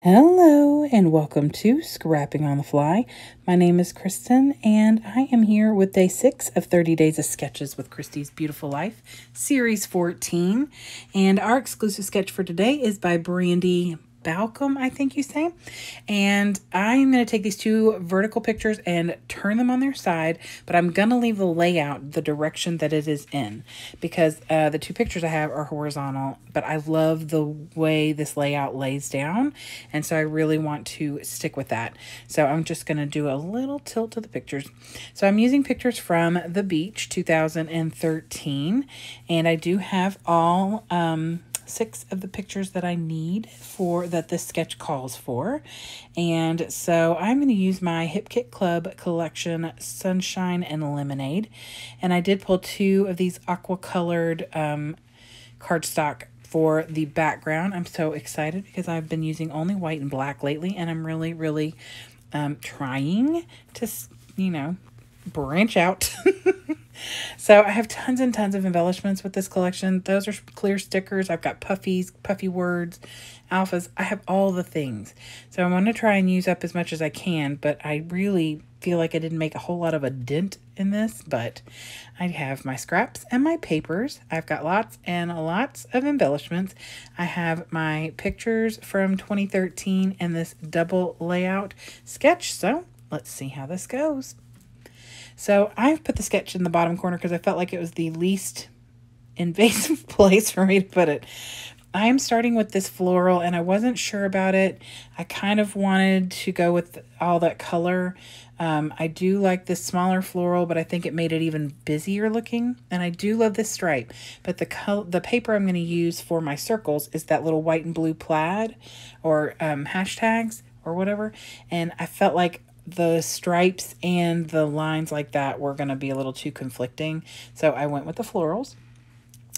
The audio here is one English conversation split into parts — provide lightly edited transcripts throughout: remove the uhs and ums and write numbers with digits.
Hello and welcome to Scrapping on the Fly. My name is Kristen and I am here with day 6 of 30 Days of Sketches with Christy's Beautiful Life, Series 14. And our exclusive sketch for today is by Brandy Baucom, I think you say. And I'm going to take these two vertical pictures and turn them on their side, but I'm going to leave the layout the direction that it is in because the two pictures I have are horizontal, but I love the way this layout lays down, and so I really want to stick with that. So I'm just going to do a little tilt to the pictures. So I'm using pictures from the beach 2013, and I do have all 6 of the pictures that I need for that this sketch calls for. And so I'm going to use my Hip Kit Club collection Sunshine and Lemonade, and I did pull 2 of these aqua colored cardstock for the background. I'm so excited because I've been using only white and black lately, and I'm really trying to, branch out. So I have tons and tons of embellishments with this collection. Those are clear stickers. I've got puffies, puffy words, alphas. I have all the things. So I'm going to try and use up as much as I can, but I really feel like I didn't make a whole lot of a dent in this, but I have my scraps and my papers. I've got lots and lots of embellishments. I have my pictures from 2013 and this double layout sketch. So let's see how this goes. So I've put the sketch in the bottom corner because I felt like it was the least invasive place for me to put it. I'm starting with this floral, and I wasn't sure about it. I kind of wanted to go with all that color. I do like this smaller floral, but I think it made it even busier looking. And I do love this stripe, but the paper I'm going to use for my circles is that little white and blue plaid or hashtags or whatever. And I felt like the stripes and the lines like that were going to be a little too conflicting. So I went with the florals.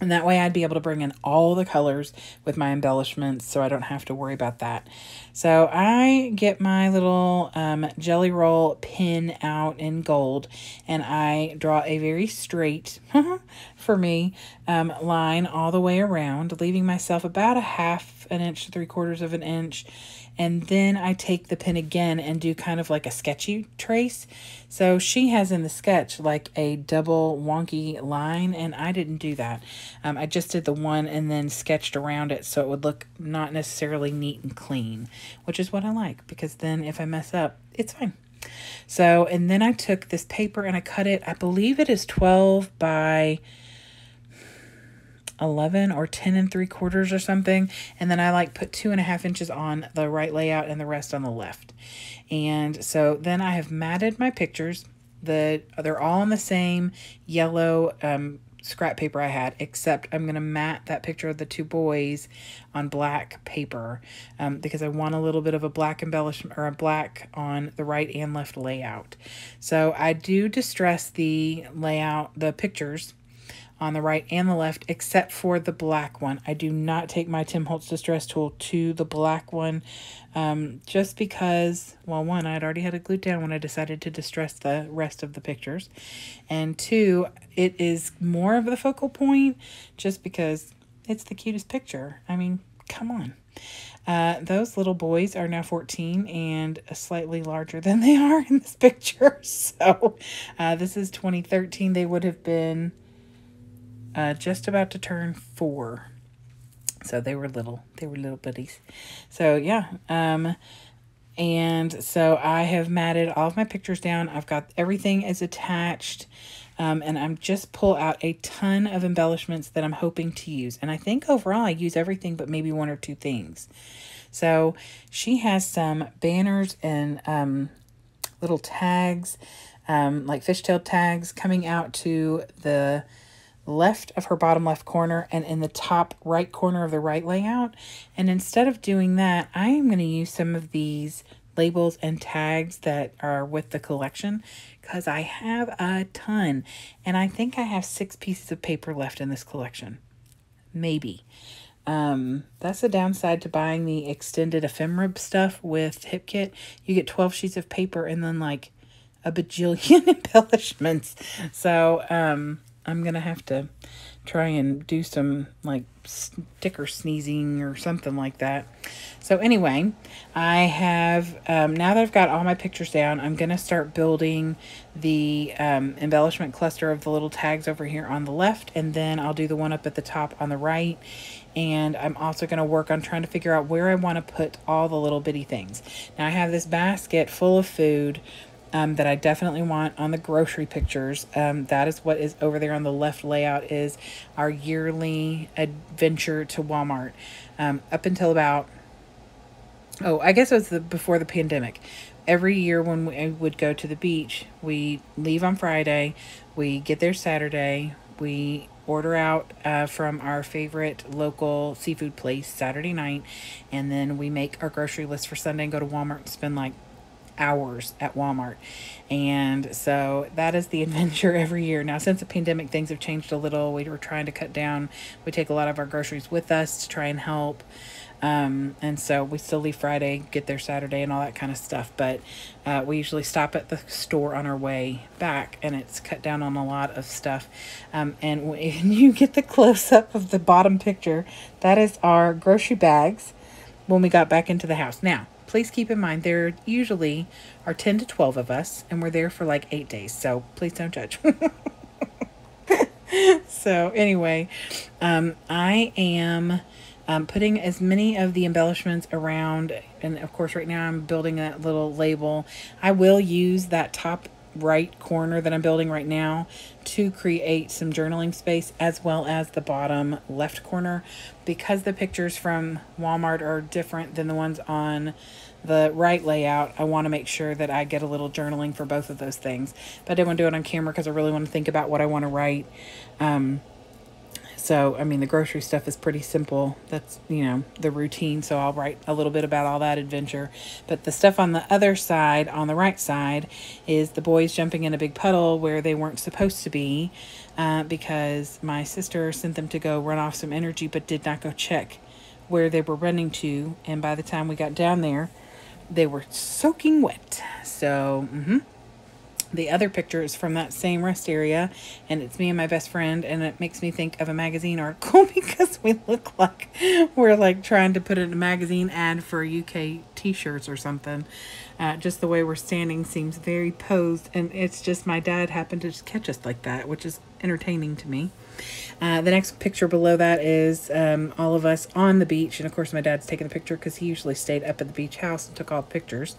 And that way I'd be able to bring in all the colors with my embellishments, so I don't have to worry about that. So I get my little jelly roll pin out in gold, and I draw a very straight, for me, line all the way around, leaving myself about a 1/2 inch to 3/4 of an inch. And then I take the pin again and do kind of like a sketchy trace. So she has in the sketch like a double wonky line, and I didn't do that. I just did the one and then sketched around it so it would look not necessarily neat and clean, which is what I like, because then if I mess up, it's fine. So, and then I took this paper and I cut it. I believe it is 12 by 11 or 10 3/4 or something, and then I put 2.5 inches on the right layout and the rest on the left. And so then I have matted my pictures. They're all on the same yellow scrap paper I had, except I'm going to mat that picture of the 2 boys on black paper because I want a little bit of a black embellishment, or a black on the right and left layout. So I do distress the layout, the pictures on the right and the left, except for the black one. I do not take my Tim Holtz Distress Tool to the black one, just because, well, 1, I had already had it glued down when I decided to distress the rest of the pictures, and 2, it is more of the focal point just because it's the cutest picture. I mean, come on. Those little boys are now 14 and slightly larger than they are in this picture. So this is 2013. They would have been just about to turn 4. So they were little buddies. So yeah. And so I have matted all of my pictures down. I've got everything is attached. And I'm just pull out a ton of embellishments that I'm hoping to use. And I think overall I use everything but maybe 1 or 2 things. So she has some banners and little tags, like fishtail tags coming out to the left of her bottom left corner and in the top right corner of the right layout. And instead of doing that, I am going to use some of these labels and tags that are with the collection because I have a ton. And I think I have 6 pieces of paper left in this collection. Maybe. That's the downside to buying the extended ephemera stuff with Hip Kit. You get 12 sheets of paper and then like a bajillion embellishments. So, I'm going to have to try and do some like sticker sneezing or something like that. So anyway, I have, now that I've got all my pictures down, I'm going to start building the embellishment cluster of the little tags over here on the left, and then I'll do the one up at the top on the right. And I'm also going to work on trying to figure out where I want to put all the little bitty things. Now I have this basket full of food that I definitely want on the grocery pictures. That is what is over there on the left layout, is our yearly adventure to Walmart. Up until about, I guess it was before the pandemic. Every year when we would go to the beach, we leave on Friday, we get there Saturday, we order out from our favorite local seafood place Saturday night, and then we make our grocery list for Sunday and go to Walmart and spend like hours at Walmart. And so that is the adventure every year. Now, since the pandemic, things have changed a little. We were trying to cut down. We take a lot of our groceries with us to try and help. And so we still leave Friday, get there Saturday and all that kind of stuff. But we usually stop at the store on our way back, and it's cut down on a lot of stuff. And when you get the close-up of the bottom picture, that is our grocery bags when we got back into the house. Now, please keep in mind, there usually are 10 to 12 of us, and we're there for like 8 days. So please don't judge. So anyway, I am putting as many of the embellishments around. And of course, right now I'm building that little label. I will use that top right corner that I'm building right now to create some journaling space, as well as the bottom left corner, because the pictures from Walmart are different than the ones on the right layout. I want to make sure that I get a little journaling for both of those things, but I didn't want to do it on camera because I really want to think about what I want to write. So, I mean, the grocery stuff is pretty simple. That's, you know, the routine. So I'll write a little bit about all that adventure. But the stuff on the other side, on the right side, is the boys jumping in a big puddle where they weren't supposed to be, because my sister sent them to go run off some energy, but did not go check where they were running to. And by the time we got down there, they were soaking wet. So, the other picture is from that same rest area, and it's me and my best friend, and it makes me think of a magazine article because we look like we're like trying to put in a magazine ad for UK t-shirts or something. Just the way we're standing seems very posed, and it's just my dad happened to just catch us like that, which is entertaining to me. The next picture below that is all of us on the beach, and of course my dad's taking the picture because he usually stayed up at the beach house and took all the pictures.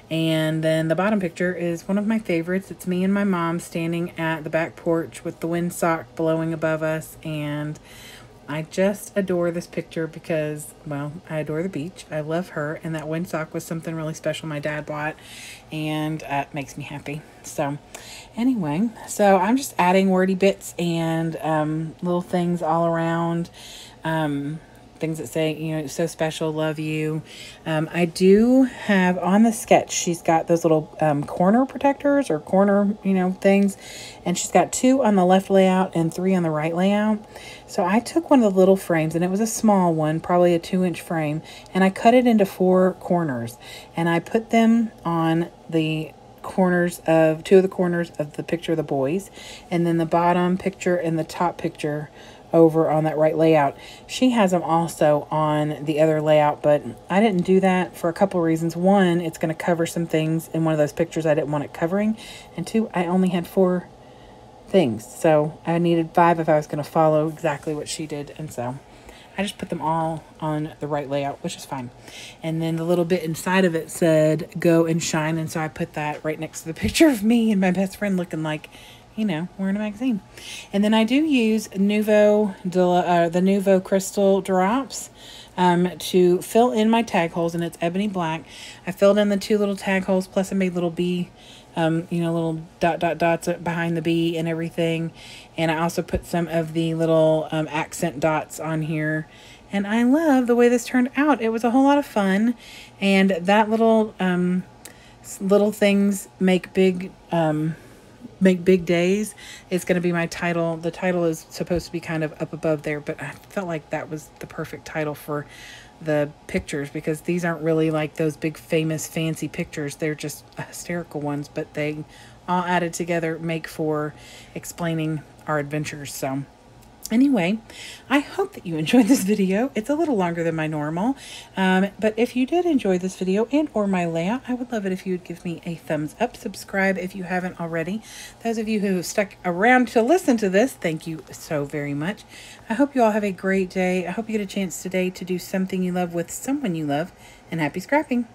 And then the bottom picture is one of my favorites. It's me and my mom standing at the back porch with the windsock blowing above us, and I just adore this picture because, well, I adore the beach. I love her, and that windsock was something really special my dad bought, and it makes me happy. So anyway, so I'm just adding wordy bits and little things all around, things that say, you know, so special, love you. I do have on the sketch, she's got those little corner protectors or corner, you know, things, and she's got 2 on the left layout and 3 on the right layout. So I took one of the little frames, and it was a small one, probably a 2-inch frame, and I cut it into 4 corners, and I put them on the corners of 2 of the corners of the picture of the boys, and then the bottom picture and the top picture over on that right layout. She has them also on the other layout, but I didn't do that for a couple reasons. One, it's going to cover some things in one of those pictures I didn't want it covering, and 2, I only had 4 things, so I needed 5 if I was going to follow exactly what she did, and so I just put them all on the right layout, which is fine. And then the little bit inside of it said go and shine, and so I put that right next to the picture of me and my best friend looking like, you know, we're in a magazine. And then I do use the Nuvo Crystal Drops to fill in my tag holes, and it's ebony black. I filled in the 2 little tag holes, plus I made little bee, you know, little dots behind the bee and everything. And I also put some of the little accent dots on here. And I love the way this turned out. It was a whole lot of fun. And that little things make big days is going to be my title. The title is supposed to be kind of up above there, but I felt like that was the perfect title for the pictures, because these aren't really like those big famous fancy pictures. They're just hysterical ones, but they all added together make for explaining our adventures. So Anyway, I hope that you enjoyed this video. It's a little longer than my normal, but if you did enjoy this video and or my layout, I would love it if you would give me a thumbs up. Subscribe if you haven't already. Those of you who stuck around to listen to this, thank you so very much. I hope you all have a great day. I hope you get a chance today to do something you love with someone you love, and happy scrapping.